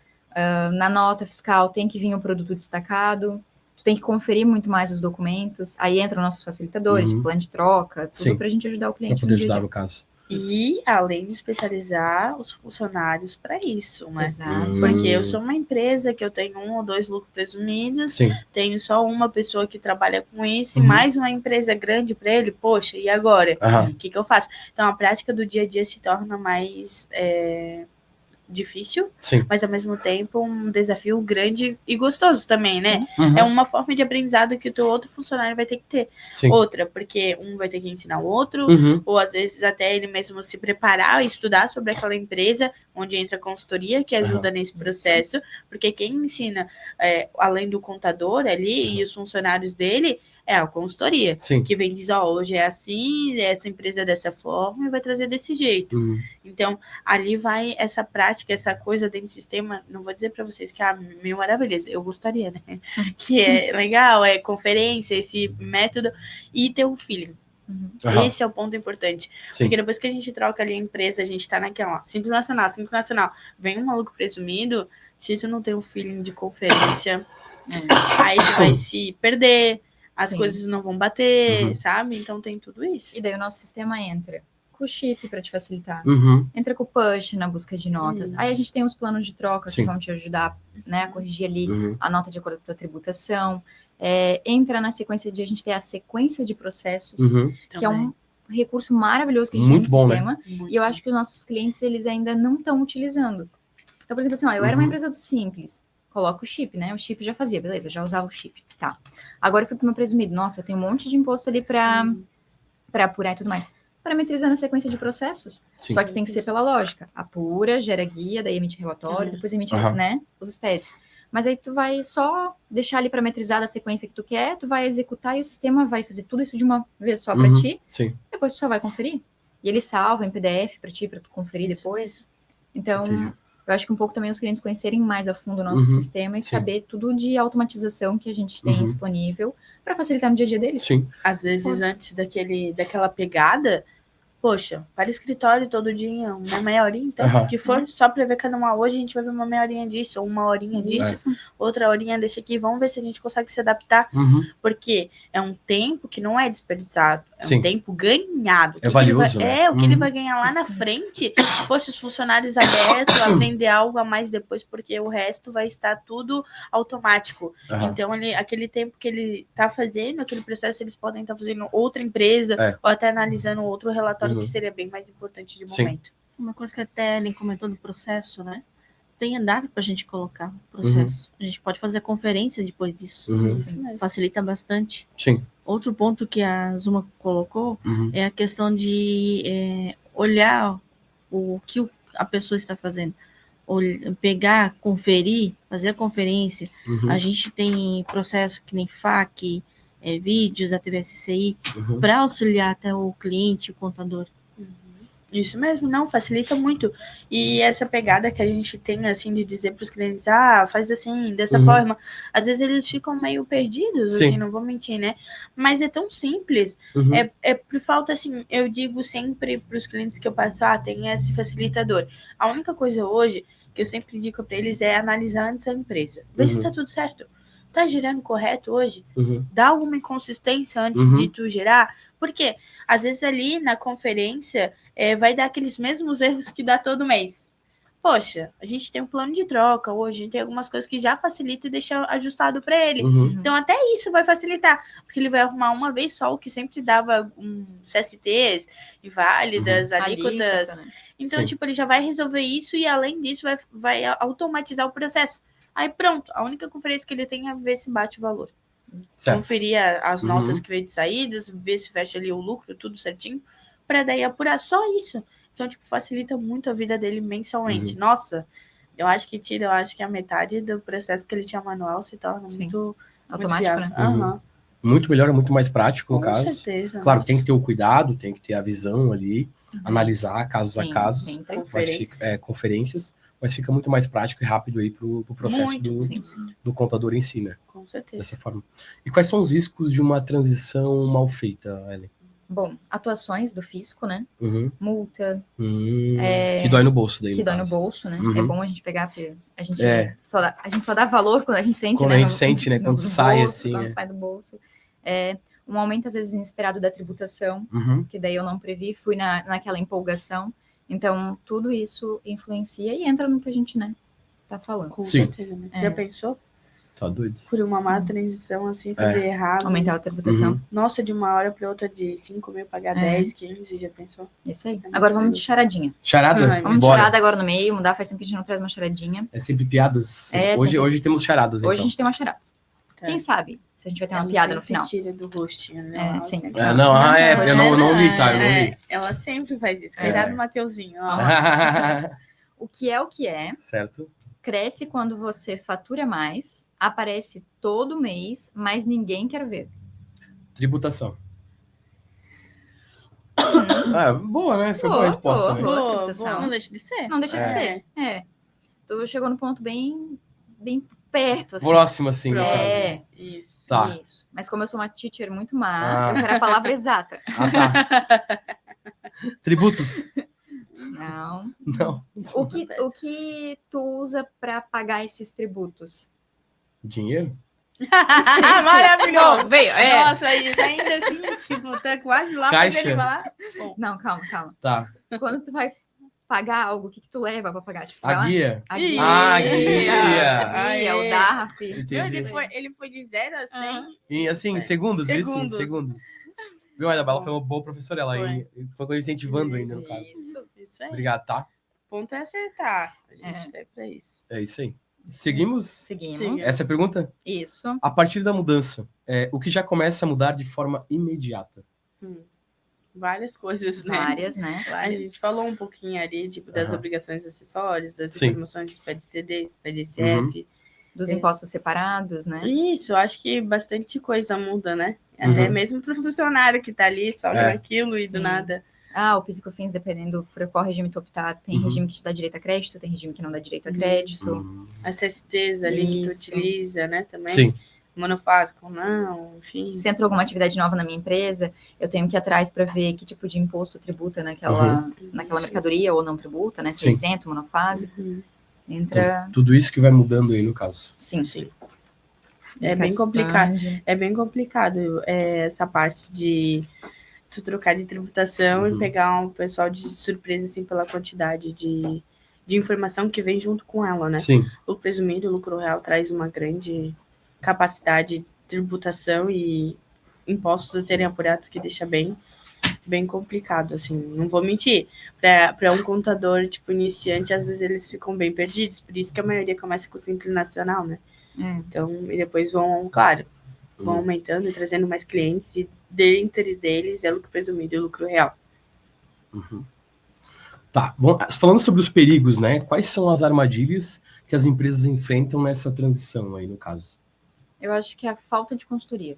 Na nota fiscal tem que vir o produto destacado. Tu tem que conferir muito mais os documentos. Aí entram nossos facilitadores, plano de troca, tudo para a gente ajudar o cliente. Para poder ajudar no caso. E, além de especializar os funcionários para isso, né? Exato. Porque eu sou uma empresa que eu tenho 1 ou 2 lucros presumidos, tenho só uma pessoa que trabalha com isso, e mais uma empresa grande para ele, poxa, e agora? O que eu faço? Então, a prática do dia a dia se torna mais difícil, mas ao mesmo tempo um desafio grande e gostoso também, né? É uma forma de aprendizado que o teu outro funcionário vai ter que ter. Outra, porque um vai ter que ensinar o outro, ou às vezes até ele mesmo se preparar e estudar sobre aquela empresa, onde entra a consultoria, que ajuda nesse processo, porque quem ensina, além do contador ali e os funcionários dele, é a consultoria, que vem dizer, hoje é assim, essa empresa é dessa forma, e vai trazer desse jeito. Então, ali vai essa prática, essa coisa dentro do sistema, não vou dizer para vocês que é mil maravilhas, eu gostaria, né? Que é legal, é conferência, esse método, e ter um feeling. Esse é o ponto importante. Porque depois que a gente troca ali a empresa, a gente tá naquela, Simples Nacional, vem um maluco presumido, se tu não tem um feeling de conferência, aí tu vai se perder, as coisas não vão bater, sabe? Então tem tudo isso. E daí o nosso sistema entra com o chip para te facilitar. Entra com o push na busca de notas. Aí a gente tem os planos de troca que vão te ajudar, né, a corrigir ali a nota de acordo com a tua tributação. Entra na sequência de a gente ter a sequência de processos, que é um recurso maravilhoso que a gente tem no sistema. Né? E eu acho que os nossos clientes, eles ainda não estão utilizando. Então, por exemplo, assim, eu era uma empresa do Simples, coloca o chip, né? O chip já fazia, beleza, já usava o chip, tá. Agora eu fui pro meu presumido, nossa, eu tenho um monte de imposto ali para apurar e tudo mais. Parametrizando a sequência de processos. Só que tem que ser pela lógica. Apura, gera guia, daí emite relatório, depois emite, né, os SPEDs. Mas aí tu vai só deixar ali parametrizada a sequência que tu quer, tu vai executar e o sistema vai fazer tudo isso de uma vez só para ti. Depois tu só vai conferir. E ele salva em PDF para ti, para tu conferir depois. Então, eu acho que um pouco também os clientes conhecerem mais a fundo o nosso sistema e saber tudo de automatização que a gente tem disponível para facilitar no dia a dia deles. Às vezes, antes daquela pegada, poxa, para o escritório todo dia, uma meia horinha, então, que for só para ver cada uma hoje, a gente vai ver uma meia horinha disso, ou uma horinha disso, outra horinha desse aqui, vamos ver se a gente consegue se adaptar, porque é um tempo que não é desperdiçado, é um tempo ganhado. É valioso, né? O que ele vai ganhar lá na frente, poxa, os funcionários abertos, aprender algo a mais depois, porque o resto vai estar tudo automático. Então, aquele tempo que ele está fazendo, aquele processo, eles podem estar fazendo outra empresa, ou até analisando outro relatório, que seria bem mais importante de momento. Uma coisa que até ele comentou do processo, né? Tem andado para a gente colocar o processo. A gente pode fazer conferência depois disso. Facilita bastante. Outro ponto que a Zuma colocou é a questão de olhar o que a pessoa está fazendo. Pegar, conferir, fazer a conferência. A gente tem processo que nem FAQ, vídeos da TVSCI, para auxiliar até o cliente, o contador. Isso mesmo, não, facilita muito. E essa pegada que a gente tem, assim, de dizer para os clientes, faz assim, dessa forma, às vezes eles ficam meio perdidos, Sim. assim, não vou mentir, né? Mas é tão simples. É por falta, assim, eu digo sempre para os clientes que eu passo, tem esse facilitador. A única coisa hoje que eu sempre digo para eles é analisar antes a empresa. Ver se tá tudo certo. Tá girando correto hoje? Dá alguma inconsistência antes de tu gerar? Porque, às vezes, ali na conferência, vai dar aqueles mesmos erros que dá todo mês. Poxa, a gente tem um plano de troca hoje, a gente tem algumas coisas que já facilita e deixa ajustado para ele. Então, até isso vai facilitar, porque ele vai arrumar uma vez só o que sempre dava CSTs, inválidas, alíquotas. Né? Então, ele já vai resolver isso e, além disso, vai automatizar o processo. Aí pronto, a única conferência que ele tem é ver se bate o valor. Certo. Conferir as notas que veio de saídas, ver se fecha ali o lucro, tudo certinho, para daí apurar só isso. Então, facilita muito a vida dele mensalmente. Nossa, eu acho que a metade do processo que ele tinha manual se torna muito automático, muito né? Muito melhor, é muito mais prático no caso. Com certeza. Claro, tem que ter o cuidado, tem que ter a visão ali, analisar casos a casos, conferências, mas fica muito mais prático e rápido aí pro processo do contador em si, né? Com certeza. Dessa forma. E quais são os riscos de uma transição mal feita, Ellen? Bom, atuações do fisco, né? Multa. Que dói no bolso daí. Que dói no bolso, né? É bom a gente pegar, porque a gente só dá valor quando a gente sente, quando né? A gente sente, né? Quando sai bolso, assim. Quando sai do bolso. Um aumento, às vezes, inesperado da tributação, que daí eu não previ, fui naquela empolgação. Então, tudo isso influencia e entra no que a gente, né, tá falando. Com certeza, né? Já pensou? Tá doido. Por uma má transição, assim, fazer errado. Aumentar a tributação. Nossa, de uma hora para outra, de 5 mil pagar 10, 15, já pensou? Isso aí. Agora vamos de charadinha. Charada? Vamos de charada agora no meio, mudar, faz tempo que a gente não traz uma charadinha. É sempre piadas. Sempre. Hoje temos charadas, Hoje a gente tem uma charada. Quem sabe se a gente vai ter uma piada no final. Tira do rostinho, né? Eu não vi, tá? Eu não vi. Ela sempre faz isso. Cuidado, Mateuzinho. O que é. Certo. Cresce quando você fatura mais, aparece todo mês, mas ninguém quer ver. Tributação. Boa, né? Foi boa a resposta, né? Boa tributação. Não deixa de ser. Não deixa de ser. Tu chegou no ponto bem perto, assim. Próximo, assim. Isso. Tá. Isso. Mas como eu sou uma teacher muito má, eu quero a palavra exata. Tá. Tributos. Não. O que tu usa para pagar esses tributos? Dinheiro? Maravilhoso! Veio, Nossa, ainda assim, tá quase lá pra ele falar. Não, calma. Tá. Quando tu vai pagar algo, o que tu leva para pagar? A guia. A guia. O DARF. Ele foi de 0 a 100. E assim, segundos. Viu, a Bela foi uma boa professora, ela foi incentivando ainda, no caso. Isso aí. Obrigado, tá? O ponto é acertar. A gente tá aí pra isso. É isso aí. Seguimos? Essa é a pergunta? Isso. A partir da mudança, o que já começa a mudar de forma imediata? Várias coisas, né? Várias, né? A gente falou um pouquinho ali, das obrigações acessórias, das informações de SPED-CD, SPED-SF. Dos impostos separados, né? Isso, acho que bastante coisa muda, né? Até mesmo pro funcionário que tá ali, só aquilo e do nada. O PIS e COFINS, dependendo por qual regime tu optar, tem regime que te dá direito a crédito, tem regime que não dá direito a crédito. As CSTs ali que tu utiliza, né, também. Sim. Monofásico, não, enfim. Se entrou alguma atividade nova na minha empresa, eu tenho que ir atrás para ver que tipo de imposto tributa naquela mercadoria ou não tributa, né? Se é isento, monofásico. Entra... Tudo isso que vai mudando aí, no caso. Sim. É bem complicado. É bem complicado essa parte de tu trocar de tributação e pegar um pessoal de surpresa, assim, pela quantidade de informação que vem junto com ela, né? Sim. O presumido lucro real traz uma grande capacidade de tributação e impostos a serem apurados que deixa bem complicado, assim, não vou mentir. Para um contador, iniciante, às vezes eles ficam bem perdidos, por isso que a maioria começa com o Simples Nacional, né? Então, e depois vão aumentando e trazendo mais clientes, e dentre deles é lucro presumido e lucro real. Tá, falando sobre os perigos, né? Quais são as armadilhas que as empresas enfrentam nessa transição aí, no caso? Eu acho que é a falta de consultoria.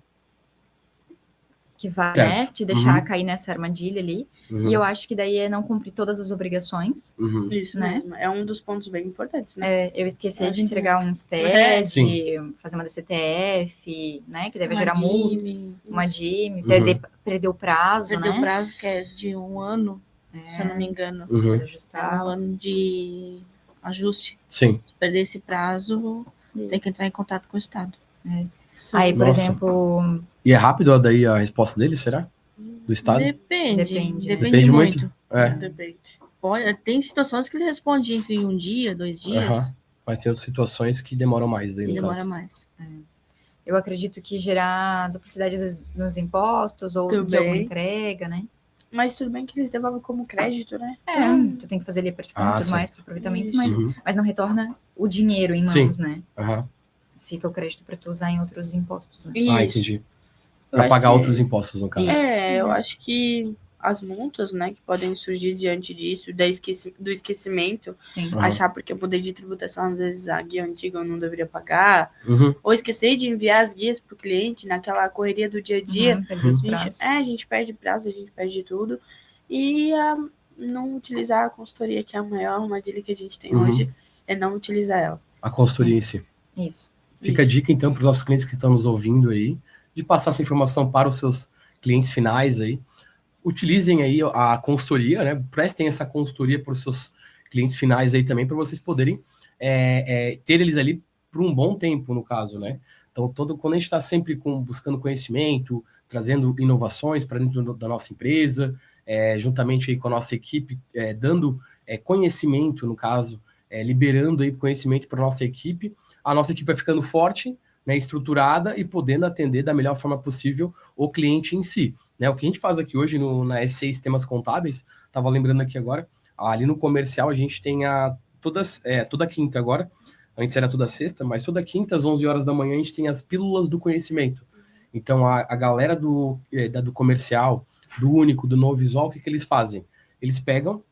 que vai, né, te deixar cair nessa armadilha ali. E eu acho que daí é não cumprir todas as obrigações. Isso, né? É um dos pontos bem importantes, né? Eu esqueci de entregar um SPED, fazer uma DCTF, né, que deve gerar multa, uma DIM, perder o prazo, né? Perder o prazo, que é de 1 ano, se eu não me engano. Para ajustar. 1 ano de ajuste. Sim. Se perder esse prazo, tem que entrar em contato com o Estado. Aí, por exemplo... E é rápido daí a resposta dele, será? Do Estado? Depende muito. Depende. Tem situações que ele responde entre 1 dia, 2 dias. Mas tem outras situações que demoram mais. Daí, demora mais. Eu acredito que gerar duplicidade nos impostos ou de alguma entrega, né? Mas tudo bem que eles devolvem como crédito, né? Tu tem que fazer ali tudo mais pro aproveitamento, mas não retorna o dinheiro em mãos, né? Fica o crédito para tu usar em outros impostos, né? Entendi. Para pagar outros impostos, no caso. Eu acho que as multas, né, que podem surgir diante disso, do esquecimento, achar porque o poder de tributação, às vezes, a guia antiga eu não deveria pagar, ou esquecer de enviar as guias para o cliente naquela correria do dia a dia. A gente perde prazo, a gente perde tudo. E não utilizar a consultoria, que é a maior armadilha que a gente tem hoje, é não utilizar ela. A consultoria em si. Isso. Fica a dica, então, para os nossos clientes que estão nos ouvindo aí, de passar essa informação para os seus clientes finais aí. Utilizem aí a consultoria, né? Prestem essa consultoria para os seus clientes finais aí também, para vocês poderem ter eles ali por um bom tempo, no caso, né? Então, quando a gente está sempre buscando conhecimento, trazendo inovações para dentro da nossa empresa, juntamente aí com a nossa equipe, dando conhecimento, no caso, liberando aí conhecimento para a nossa equipe vai ficando forte, né, estruturada e podendo atender da melhor forma possível o cliente em si. Né? O que a gente faz aqui hoje na S6 Sistemas Contábeis, estava lembrando aqui agora, ali no comercial a gente tem toda quinta agora, antes era toda sexta, mas toda quinta às 11 horas da manhã a gente tem as pílulas do conhecimento. Então a galera do comercial, do Único, do Novisual, o que eles fazem? Eles pegam,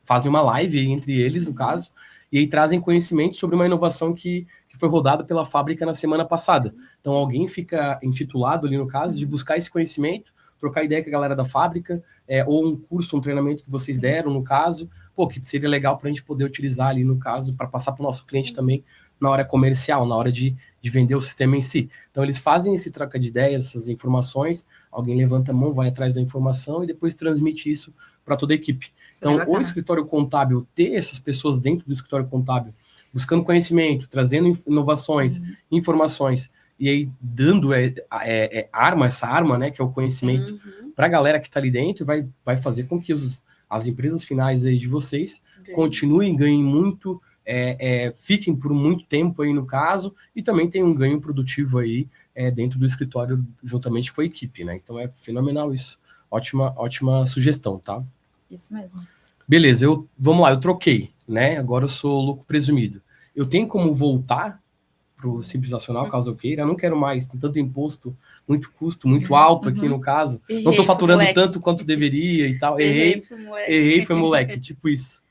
fazem uma live entre eles, no caso, e aí trazem conhecimento sobre uma inovação que foi rodada pela fábrica na semana passada. Então alguém fica intitulado ali, no caso, de buscar esse conhecimento, trocar ideia com a galera da fábrica, ou um curso, um treinamento que vocês deram, no caso, que seria legal para a gente poder utilizar ali, no caso, para passar para o nosso cliente também na hora comercial, na hora de vender o sistema em si. Então eles fazem esse troca de ideias, essas informações, alguém levanta a mão, vai atrás da informação e depois transmite isso para toda a equipe. Então, o escritório contábil, ter essas pessoas dentro do escritório contábil, buscando conhecimento, trazendo inovações, informações, e aí dando essa arma, né, que é o conhecimento, para a galera que está ali dentro, vai fazer com que as empresas finais aí de vocês continuem, ganhem muito, fiquem por muito tempo aí no caso, e também tenham um ganho produtivo aí dentro do escritório, juntamente com a equipe, né? Então é fenomenal isso. Ótima sugestão, tá? Isso mesmo. Beleza, vamos lá, eu troquei, né? Agora eu sou lucro presumido. Eu tenho como voltar para o Simples Nacional, caso eu queira? Eu não quero mais, tem tanto imposto, muito custo, muito alto aqui no caso. Não estou faturando tanto quanto deveria e tal. Errei, foi moleque, tipo isso.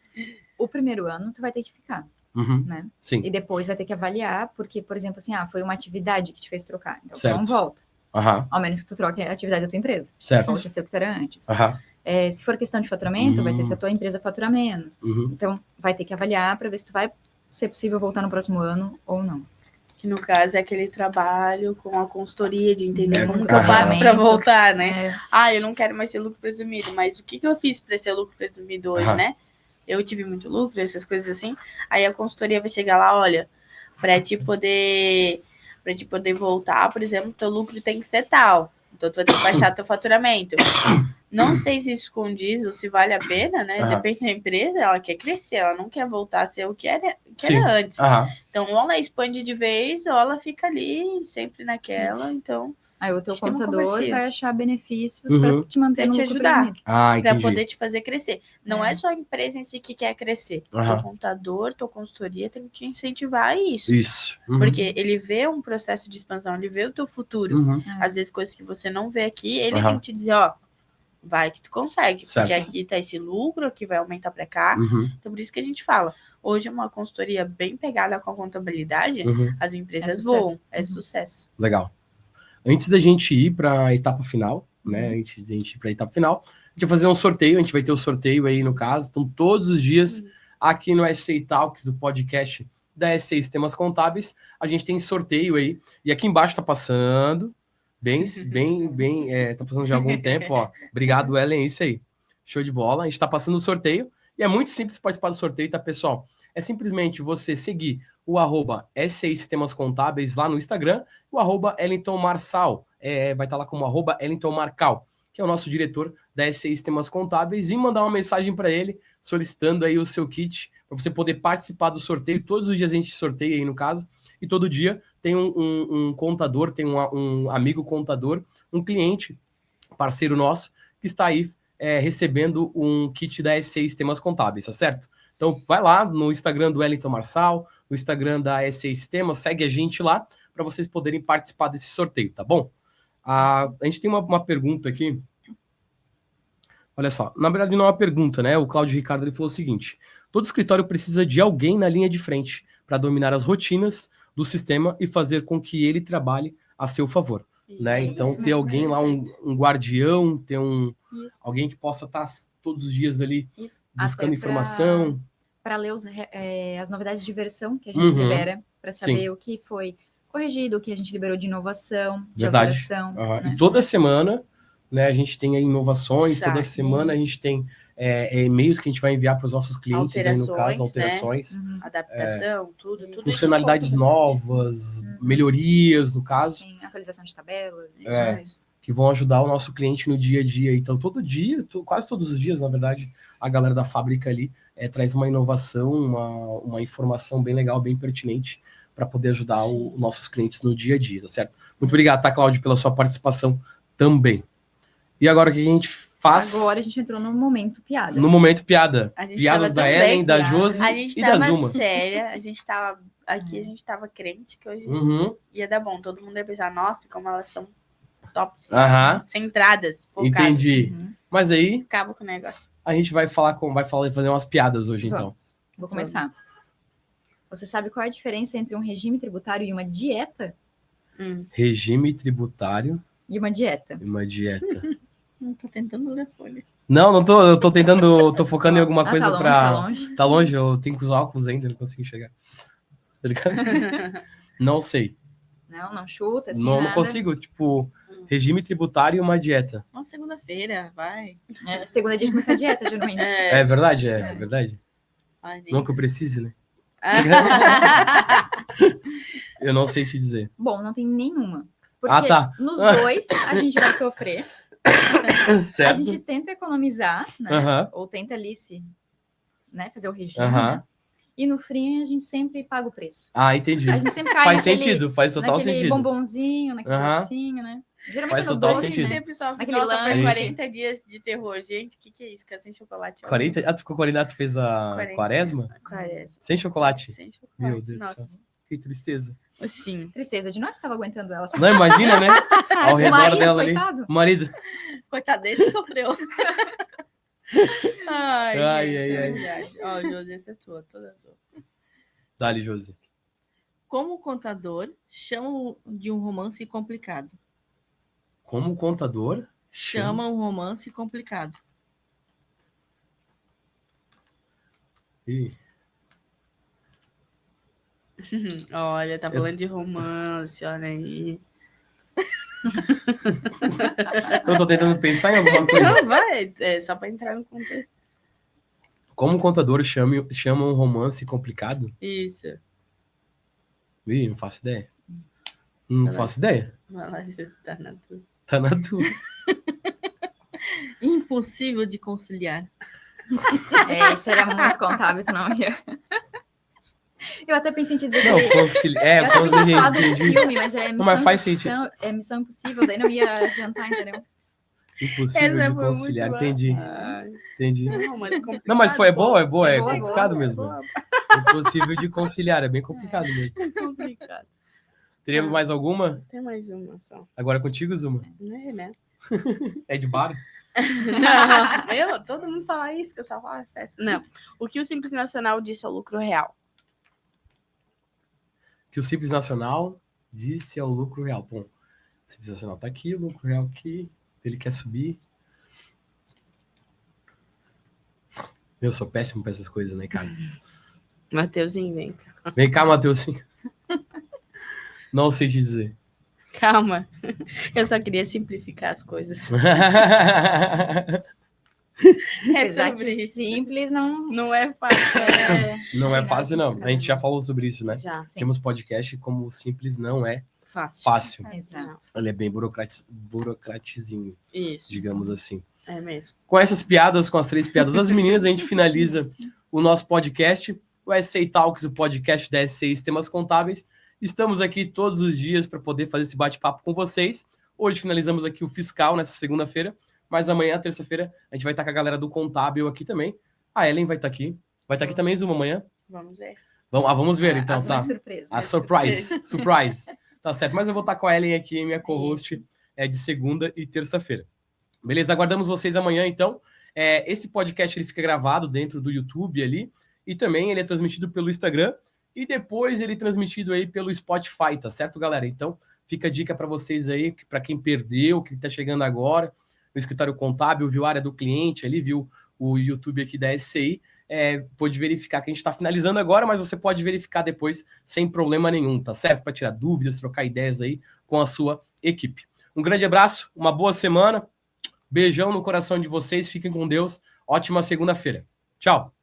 O primeiro ano tu vai ter que ficar, né? Sim. E depois vai ter que avaliar, porque, por exemplo, assim, foi uma atividade que te fez trocar, então tu não volta. Ao menos que tu troque a atividade da tua empresa. Certo. Volte a ser o que tu era antes. Se for questão de faturamento, vai ser se a tua empresa faturar menos. Então, vai ter que avaliar para ver se tu vai ser possível voltar no próximo ano ou não. Que no caso é aquele trabalho com a consultoria de entender como que eu faço para voltar, né? Eu não quero mais ser lucro presumido, mas o que eu fiz para ser lucro presumido hoje, né? Eu tive muito lucro, essas coisas assim. Aí a consultoria vai chegar lá, olha, para te poder voltar, por exemplo, teu lucro tem que ser tal. Então tu vai ter que baixar teu faturamento. Não sei se isso condiz ou se vale a pena, né? Depende da empresa, ela quer crescer, ela não quer voltar a ser o que era antes. Então, ou ela expande de vez, ou ela fica ali sempre naquela, então... Aí o teu contador vai achar benefícios para te manter no te lucro ajudar, para poder te fazer crescer. Não é só a empresa em si que quer crescer. Teu contador, tua consultoria tem que te incentivar a isso. Isso. Porque ele vê um processo de expansão, ele vê o teu futuro. Às vezes, coisas que você não vê aqui, ele tem que te dizer, vai que tu consegue. Certo. Porque aqui tá esse lucro, aqui vai aumentar para cá. Então, por isso que a gente fala. Hoje, uma consultoria bem pegada com a contabilidade, as empresas voam. É sucesso. Legal. antes da gente ir para a etapa final, né? Antes da gente ir para a etapa final, a gente vai fazer um sorteio. A gente vai ter o sorteio aí, no caso. Então, todos os dias, aqui no SCI Talks, o podcast da SCI Sistemas Contábeis, a gente tem sorteio aí. E aqui embaixo tá passando, tá passando já há algum tempo, ó. Obrigado, Ellen, é isso aí. Show de bola. A gente tá passando o sorteio. E é muito simples participar do sorteio, tá, pessoal? É simplesmente você seguir o @SCI Sistemas Contábeis lá no Instagram, o @Ellington Marçal, vai estar lá como @Ellington Marcal, que é o nosso diretor da SCI Sistemas Contábeis, e mandar uma mensagem para ele, solicitando aí o seu kit, para você poder participar do sorteio. Todos os dias a gente sorteia aí, no caso, e todo dia tem um contador, tem um amigo contador, um cliente, parceiro nosso, que está aí recebendo um kit da SCI Sistemas Contábeis, tá certo? Então, vai lá no Instagram do Ellington Marçal, no Instagram da SCI Sistemas, segue a gente lá, para vocês poderem participar desse sorteio, tá bom? A gente tem uma pergunta aqui. Olha só, na verdade não é uma pergunta, né? O Cláudio Ricardo, ele falou o seguinte: todo escritório precisa de alguém na linha de frente para dominar as rotinas do sistema e fazer com que ele trabalhe a seu favor. Né? Então, ter alguém lá, um guardião, ter alguém que possa estar todos os dias ali buscando informação. Para ler as novidades de versão que a gente libera, para saber o que foi corrigido, o que a gente liberou de inovação, de alteração. Né? E toda semana, né, a gente tem aí inovações, toda semana a gente tem e-mails que a gente vai enviar para os nossos clientes, aí no caso, alterações. Né? Adaptação, tudo funcionalidades novas, melhorias, no caso. Sim, atualização de tabelas. Que vão ajudar o nosso cliente no dia a dia. Então, todo dia, quase todos os dias, na verdade, a galera da fábrica ali traz uma inovação, uma informação bem legal, bem pertinente, para poder ajudar os nossos clientes no dia a dia, tá certo? Muito obrigado, tá, Cláudio, pela sua participação também. E agora, o que a gente faz? Agora a gente entrou no momento piada. No momento piada. Piadas da Ellen, da Josi e da Zuma. Séria, a gente tava aqui, a gente tava crente que hoje ia dar bom. Todo mundo ia pensar, nossa, como elas são top, centradas, focadas. Entendi. Mas aí... Acaba com o negócio. A gente vai fazer umas piadas hoje, então. Vou começar. Você sabe qual é a diferença entre um regime tributário e uma dieta? Regime tributário e uma dieta. Não tô tentando ler a folha. Não tô. Eu tô tentando, tô focando em alguma coisa longe, pra... Tá longe. Tá longe, eu tenho que usar óculos ainda, não consigo enxergar. Não sei. Não chuta, assim, não consigo, tipo... Regime tributário e uma dieta. Uma segunda-feira, vai. Segunda dia de começar a dieta, geralmente. É verdade, verdade. Não que eu precise, né? Eu não sei te dizer. Bom, não tem nenhuma. Porque nos dois a gente vai sofrer. Certo. A gente tenta economizar, né? Ou tenta ali fazer o regime, né? E no free a gente sempre paga o preço. Entendi. A gente sempre cai faz sentido, faz total naquele sentido. Bombonzinho, naquele docinho, né? Geralmente faz no total doce, sentido. né? Sempre sofre. Naquele Nossa, lanche. foi 40 dias de terror. Gente, o que é isso? Que é sem chocolate. 40? Tu ficou 40, tu fez a quaresma? Quaresma. Sem chocolate? Sem chocolate. Meu Deus do céu. Que tristeza. Sim. Tristeza de nós que tava aguentando ela. Não, imagina, né? Ao redor marido, dela coitado. ali. O marido. Coitado dele, sofreu. Ai, gente, é verdade. Ó, Josi, essa é tua, toda tua. Dá-lhe, Josi. Como o contador chama de um romance complicado? Como o contador chama um romance complicado. Olha, tá falando de romance, olha aí. Eu tô tentando pensar em alguma coisa. Não, vai, só pra entrar no contexto. Como o contador chama um romance complicado? Isso. Não faço ideia. Não faço ideia. Vai lá, Jesus, tá na tua. Tá na tua. Impossível de conciliar. Isso era muito contábil, não ia. Eu até pensei em te dizer. Não, conciliar. Filme, mas mas faz sentido. É Missão Impossível, daí não ia adiantar, entendeu? Impossível de conciliar, entendi. Entendi. Não, mas foi boa, é boa, complicado mesmo. Impossível de conciliar, é bem complicado mesmo. É complicado. Teríamos mais alguma? Tem mais uma só. Agora contigo, Zuma? Né? É de bar? Não, todo mundo fala isso, que eu só falo festa. Não. O que o Simples Nacional disse ao lucro real? Que o Simples Nacional disse ao lucro real. Bom, Simples Nacional tá aqui, o lucro real aqui. Ele quer subir. Eu sou péssimo pra essas coisas, né, cara? Mateuzinho, vem cá. Vem cá, Matheusinho. Não sei te dizer. Calma. Eu só queria simplificar as coisas. Apesar que simples não é fácil. Não é fácil, não. A gente já falou sobre isso, né? Já. Temos podcast como simples não é Fácil. fácil. Exato. Ele é bem burocratizinho, Isso. digamos assim. É mesmo. Com essas piadas, com as 3 piadas das meninas, a gente finaliza o nosso podcast, o SCI Talks, o podcast da SCI Sistemas Contábeis. Estamos aqui todos os dias para poder fazer esse bate-papo com vocês. Hoje finalizamos aqui o fiscal nessa segunda-feira, mas amanhã, terça-feira, a gente vai estar com a galera do contábil aqui também. A Ellen vai estar aqui. Vai estar aqui também, Zuma, amanhã? Vamos ver. Vamos ver, então. Tá. Surpresa. A surprise. Tá certo, mas eu vou estar com a Ellen aqui, minha co-host, de segunda e terça-feira. Beleza? Aguardamos vocês amanhã, então. Esse podcast ele fica gravado dentro do YouTube ali, e também ele é transmitido pelo Instagram, e depois ele é transmitido aí pelo Spotify, tá certo, galera? Então, fica a dica para vocês aí, para quem perdeu, que tá chegando agora, no escritório contábil, viu a área do cliente ali, viu o YouTube aqui da SCI, pode verificar que a gente está finalizando agora, mas você pode verificar depois sem problema nenhum, tá certo? Para tirar dúvidas, trocar ideias aí com a sua equipe. Um grande abraço, uma boa semana, beijão no coração de vocês, fiquem com Deus, ótima segunda-feira. Tchau!